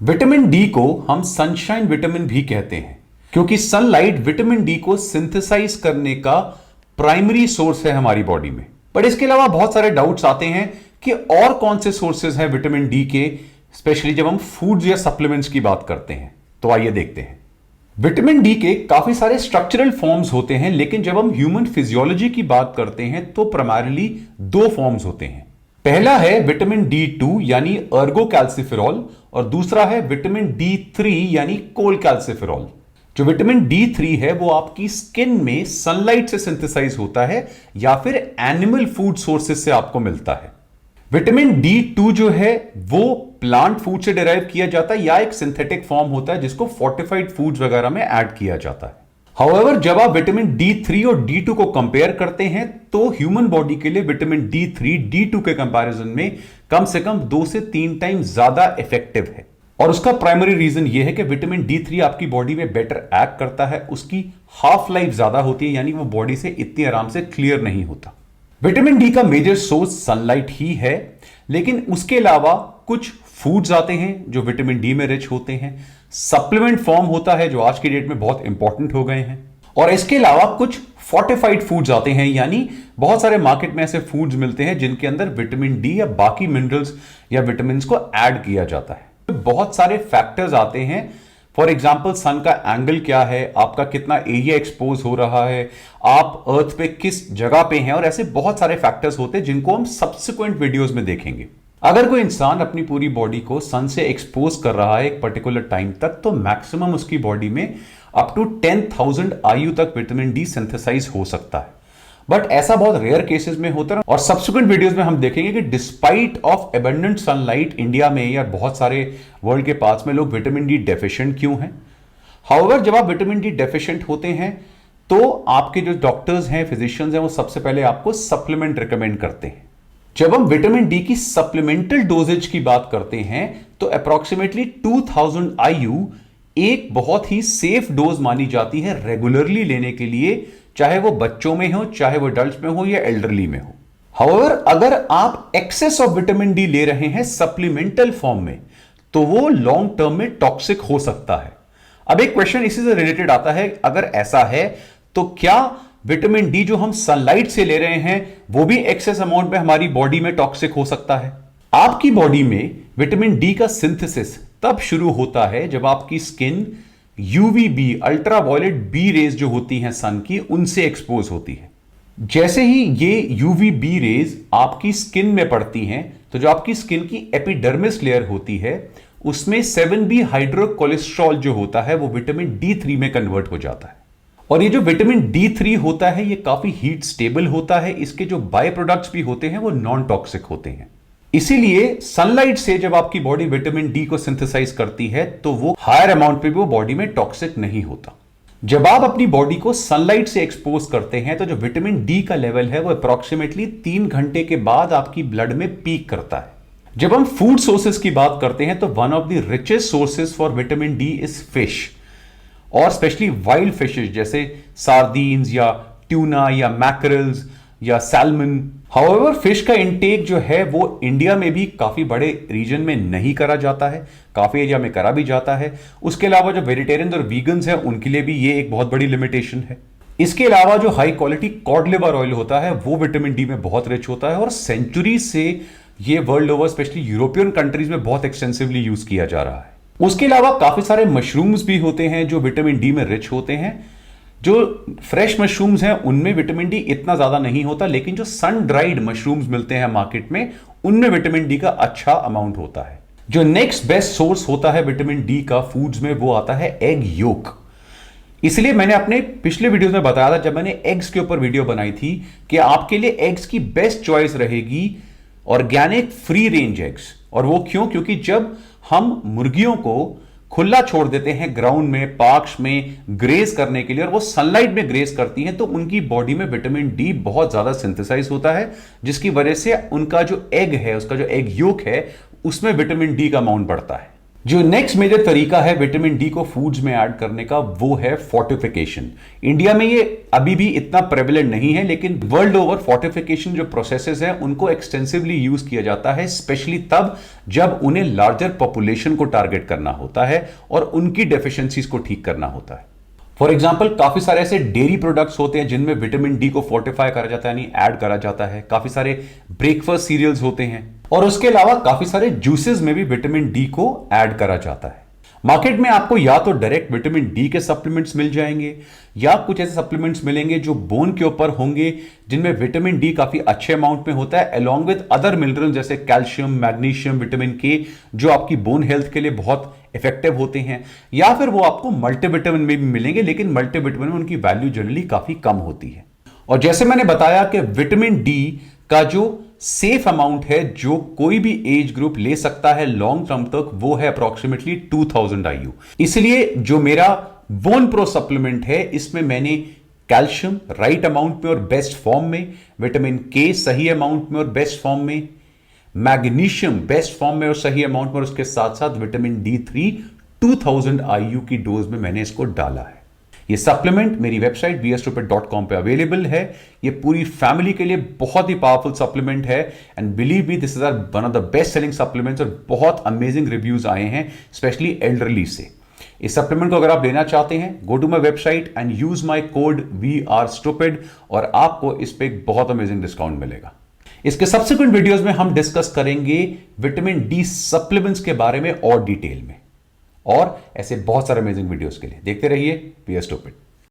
Vitamin D को हम sunshine vitamin भी कहते हैं क्योंकि सनलाइट विटामिन डी को सिंथेसाइज करने का प्राइमरी सोर्स है हमारी बॉडी में। बट इसके अलावा बहुत सारे डाउट्स आते हैं कि और कौन से सोर्सेज हैं विटामिन डी के, स्पेशली जब हम फूड्स या सप्लीमेंट्स की बात करते हैं। तो आइए देखते हैं। विटामिन डी के काफी सारे स्ट्रक्चरल फॉर्म्स होते हैं, लेकिन जब हम ह्यूमन फिजियोलॉजी की बात करते हैं तो प्राइमरली दो फॉर्म्स होते हैं। पहला है विटामिन डी टू यानी अर्गो कैल्सिफेरॉल और दूसरा है विटामिन डी थ्री यानी कोल कैल्सिफेरॉल। जो विटामिन डी थ्री है वो आपकी स्किन में सनलाइट से सिंथेसाइज होता है या फिर एनिमल फूड सोर्सेज से आपको मिलता है। विटामिन डी टू जो है वो प्लांट फूड से डिराइव किया जाता है या एक सिंथेटिक फॉर्म होता है जिसको फोर्टिफाइड फूड्स वगैरह में ऐड किया जाता है। हाउएवर जब आप विटामिन डी थ्री और डी टू को कंपेयर करते हैं तो ह्यूमन बॉडी के लिए vitamin D three D two के कंपैरिजन में कम से कम 2 से 3 टाइम ज्यादा इफेक्टिव है। और उसका प्राइमरी रीजन यह है कि विटामिन डी थ्री आपकी बॉडी में बेटर एक्ट करता है, उसकी हाफ लाइफ ज्यादा होती है, यानी वो बॉडी से इतनी आराम से क्लियर नहीं होता। विटामिन डी का मेजर सोर्स सनलाइट ही है, लेकिन उसके अलावा कुछ फूड्स आते हैं जो विटामिन डी में रिच होते हैं, सप्लीमेंट फॉर्म होता है जो आज की डेट में बहुत इंपॉर्टेंट हो गए हैं, और इसके अलावा कुछ फोर्टिफाइड फूड्स आते हैं, यानी बहुत सारे मार्केट में ऐसे फूड्स मिलते हैं जिनके अंदर विटामिन डी या बाकी मिनरल्स या विटामिन को ऐड किया जाता है। बहुत सारे फैक्टर्स आते हैं, फॉर एग्जाम्पल सन का एंगल क्या है, आपका कितना एरिया एक्सपोज हो रहा है, आप अर्थ पे किस जगह पे हैं, और ऐसे बहुत सारे फैक्टर्स होते हैं जिनको हम सब्सिक्वेंट वीडियोस में देखेंगे। अगर कोई इंसान अपनी पूरी बॉडी को सन से एक्सपोज कर रहा है एक पर्टिकुलर टाइम तक, तो मैक्सिमम उसकी बॉडी में अप टू 10,000 IU तक विटामिन डी सिंथेसाइज हो सकता है। बट ऐसा बहुत रेयर केसेस में होता है, और सब्सिक्वेंट वीडियोस में हम देखेंगे कि despite of abundant sunlight India में या बहुत सारे वर्ल्ड के पास में लोग विटामिन डी डेफिशिएंट क्यों हैं। हाउएवर जब आप विटामिन डी डेफिशिएंट होते हैं तो आपके जो डॉक्टर्स हैं, फिजिशियंस हैं, वो सबसे पहले आपको सप्लीमेंट रिकमेंड करते हैं। जब हम विटामिन डी की सप्लीमेंटल डोजेज की बात करते हैं तो अप्रोक्सीमेटली 2000 IU एक बहुत ही सेफ डोज मानी जाती है रेगुलरली लेने के लिए, चाहे वो बच्चों में हो, चाहे वो एडल्ट में हो या एल्डरली में हो। हाउएवर अगर आप एक्सेस ऑफ विटामिन डी ले रहे हैं सप्लीमेंटल फॉर्म में तो वो लॉन्ग टर्म में टॉक्सिक हो सकता है। अब एक क्वेश्चन इसी से रिलेटेड आता है, अगर ऐसा है तो क्या विटामिन डी जो हम सनलाइट से ले रहे हैं वो भी एक्सेस अमाउंट में हमारी बॉडी में टॉक्सिक हो सकता है? आपकी बॉडी में विटामिन डी का सिंथेसिस तब शुरू होता है जब आपकी skin UVB ultraviolet B rays जो होती हैं सन की, उनसे एक्सपोज होती है। जैसे ही ये यूवीबी रेज आपकी स्किन में पड़ती हैं तो जो आपकी स्किन की एपिडर्मिस लेयर होती है उसमें 7B हाइड्रोकोलेस्ट्रॉल जो होता है वो विटामिन डी थ्री में कन्वर्ट हो जाता है। और ये जो विटामिन डी थ्री होता है ये काफी हीट स्टेबल होता है, इसके जो बाय प्रोडक्ट्स भी होते हैं वो नॉन टॉक्सिक होते हैं। इसीलिए सनलाइट से जब आपकी बॉडी विटामिन डी को सिंथेसाइज करती है तो वो हायर अमाउंट पे भी वो बॉडी में टॉक्सिक नहीं होता। जब आप अपनी बॉडी को सनलाइट से एक्सपोज करते हैं तो जो विटामिन डी का लेवल है वो अप्रोक्सीमेटली 3 घंटे के बाद आपकी ब्लड में पीक करता है। जब हम फूड सोर्सेज की बात करते हैं तो one of the richest sources for vitamin D is fish, और स्पेशली वाइल्ड फिशेज जैसे सार्डीन्स या ट्यूना या मैकरल्स या सैल्मन। हाउएवर फिश का इंटेक जो है वो इंडिया में भी काफी बड़े रीजन में नहीं करा जाता है, काफी एरिया में करा भी जाता है। उसके अलावा जो वेजिटेरियन और वीगन्स हैं उनके लिए भी ये एक बहुत बड़ी लिमिटेशन है। इसके अलावा जो high quality cod liver oil होता है वो विटामिन डी में बहुत रिच होता है, और सेंचुरी से ये world over specially European countries में बहुत एक्सटेंसिवली यूज किया जा रहा है। उसके अलावा काफी सारे मशरूम्स भी होते हैं जो विटामिन डी में रिच होते हैं। जो फ्रेश मशरूम्स हैं उनमें विटामिन डी इतना ज्यादा नहीं होता, लेकिन जो सन ड्राइड मशरूम्स मिलते हैं मार्केट में उनमें विटामिन डी का अच्छा अमाउंट होता है। जो नेक्स्ट बेस्ट सोर्स होता है विटामिन डी का फूड्स में वो आता है एग योक। इसलिए मैंने अपने पिछले वीडियोस में बताया था, जब मैंने एग्स के ऊपर वीडियो बनाई थी, कि आपके लिए एग्स की बेस्ट चॉइस रहेगी ऑर्गेनिक फ्री रेंज एग्स। और वो क्यों? क्योंकि जब हम मुर्गियों को खुला छोड़ देते हैं ग्राउंड में, पार्क्स में ग्रेज करने के लिए, और वो सनलाइट में ग्रेज करती हैं, तो उनकी बॉडी में विटामिन डी बहुत ज्यादा सिंथेसाइज होता है, जिसकी वजह से उनका जो एग है, उसका जो एग योक है, उसमें विटामिन डी का अमाउंट बढ़ता है। जो नेक्स्ट मेजर तरीका है विटामिन डी को फूड्स में ऐड करने का, वो है फोर्टिफिकेशन। इंडिया में ये अभी भी इतना प्रेवलेंट नहीं है, लेकिन वर्ल्ड ओवर फोर्टिफिकेशन जो प्रोसेसेस हैं उनको एक्सटेंसिवली यूज किया जाता है, स्पेशली तब जब उन्हें लार्जर पॉपुलेशन को टारगेट करना होता है और उनकी डेफिशिएंसीज को ठीक करना होता है। फॉर एग्जाम्पल, काफी सारे ऐसे डेयरी प्रोडक्ट्स होते हैं जिनमें विटामिन डी को फोर्टिफाई करा जाता है, यानी ऐड करा जाता है। काफी सारे ब्रेकफास्ट सीरियल्स होते हैं और उसके अलावा काफी सारे जूसेस में भी विटामिन डी को ऐड करा जाता है। मार्केट में आपको या तो डायरेक्ट विटामिन डी के सप्लीमेंट्स मिल जाएंगे या कुछ ऐसे सप्लीमेंट्स मिलेंगे जो बोन के ऊपर होंगे, जिनमें विटामिन डी काफी अच्छे अमाउंट में होता है, अलॉन्ग विद अदर मिनरल जैसे कैल्शियम, मैग्नीशियम, विटामिन के, जो आपकी बोन हेल्थ के लिए बहुत इफेक्टिव होते हैं। या फिर वो आपको मल्टीविटामिन में भी मिलेंगे, लेकिन मल्टीविटामिन में उनकी वैल्यू जनरली काफी कम होती है। और जैसे मैंने बताया कि विटामिन डी का जो सेफ अमाउंट है जो कोई भी एज ग्रुप ले सकता है लॉन्ग टर्म तक, वो है अप्रोक्सीमेटली 2000 IU। इसलिए जो मेरा बोन प्रो सप्लीमेंट है, इसमें मैंने कैल्शियम राइट अमाउंट में और बेस्ट फॉर्म में, विटामिन के सही अमाउंट में और बेस्ट फॉर्म में, मैग्नीशियम बेस्ट फॉर्म में और सही अमाउंट में, और उसके साथ साथ विटामिन D3 2000 IU की डोज में मैंने इसको डाला है। ये सप्लीमेंट मेरी वेबसाइट bstupid.com पे अवेलेबल है। ये पूरी फैमिली के लिए बहुत ही पावरफुल सप्लीमेंट है and believe me, this is one of the best selling supplements और बहुत अमेजिंग रिव्यूज आए हैं, स्पेशली एल्डरली से। इस सप्लीमेंट को अगर आप लेना चाहते हैं, go to my website and use my code VRStupid और आपको इस पे एक बहुत अमेजिंग डिस्काउंट मिलेगा। इसके सब्सिक्वेंट वीडियोस में हम डिस्कस करेंगे विटामिन डी सप्लीमेंट्स के बारे में और डिटेल में, और ऐसे बहुत सारे अमेजिंग वीडियोस के लिए देखते रहिए वी आर स्टूपिड।